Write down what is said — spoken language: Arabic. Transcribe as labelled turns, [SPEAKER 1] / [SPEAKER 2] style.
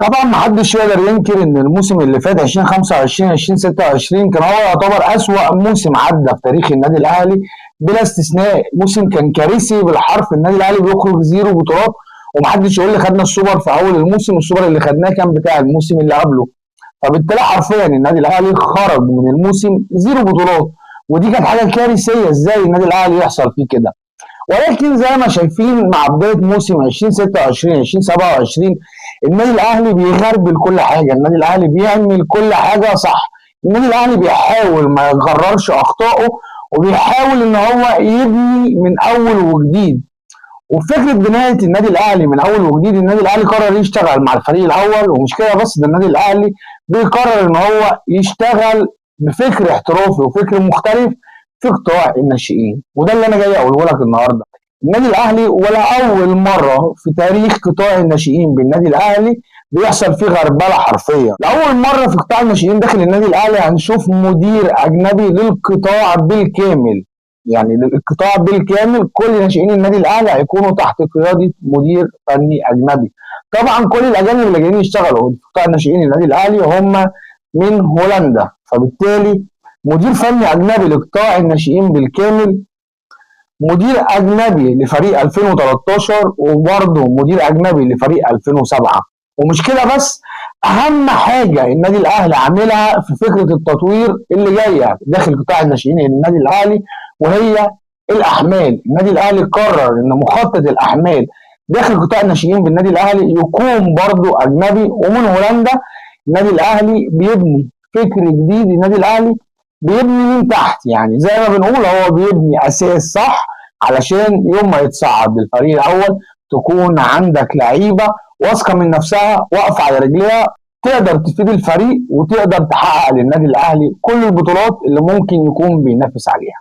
[SPEAKER 1] طبعا ما حدش يقدر ينكر ان الموسم اللي فات 2025 2026 كان هو يعتبر اسوأ موسم عدى في تاريخ النادي الاهلي بلا استثناء. موسم كان كارثي بالحرف، النادي الاهلي بيخرج زيرو بطولات، ومحدش يقول لي خدنا السوبر في اول الموسم، السوبر اللي خدناه كان بتاع الموسم اللي قبله. فبالتالي حرفيا النادي الاهلي خرج من الموسم زيرو بطولات، ودي كانت حاجه كارثيه. ازاي النادي الاهلي يحصل فيه كده؟ ولكن زي ما شايفين مع بدايه موسم 2026 2027 النادي الاهلي بيغربل كل حاجه، النادي الاهلي بيعمل كل حاجه صح، النادي الاهلي بيحاول ما يكررش اخطائه، وبيحاول ان هو يبني من اول وجديد. وفكره بنايه النادي الاهلي من اول وجديد، النادي الاهلي قرر يشتغل مع الفريق الاول، ومش كده بس، ده النادي الاهلي بيقرر ان هو يشتغل بفكر احترافي وفكر مختلف في قطاع الناشئين. وده اللي انا جاي اقوله لك النهارده. النادي الاهلي ولا اول مره في تاريخ قطاع الناشئين بالنادي الاهلي بيحصل فيه غربله حرفيا. لاول مره في قطاع الناشئين داخل النادي الاهلي هنشوف مدير اجنبي للقطاع بالكامل، يعني القطاع بالكامل كل ناشئين النادي الاهلي هيكونوا تحت قياده مدير فني اجنبي. طبعا كل الاجانب اللي جايين يشتغلوا في قطاع ناشئين النادي الاهلي هم من هولندا، فبالتالي مدير فني اجنبي لقطاع الناشئين بالكامل، مدير اجنبي لفريق 2013، وبرضه مدير اجنبي لفريق 2007. ومش كده بس، اهم حاجه النادي الاهلي عاملها في فكره التطوير اللي جايه داخل قطاع الناشئين النادي الاهلي وهي الاحمال. النادي الاهلي قرر ان مخطط الاحمال داخل قطاع الناشئين بالنادي الاهلي يكون برضه اجنبي ومن هولندا. النادي الاهلي بيبني فكر جديد، النادي الاهلي بيبني من تحت، يعني زي ما بنقول هو بيبني اساس صح علشان يوم ما يتصعد للفريق الاول تكون عندك لعيبه واثقه من نفسها واقفه على رجليها تقدر تفيد الفريق وتقدر تحقق للنادي الاهلي كل البطولات اللي ممكن يكون بينافس عليها.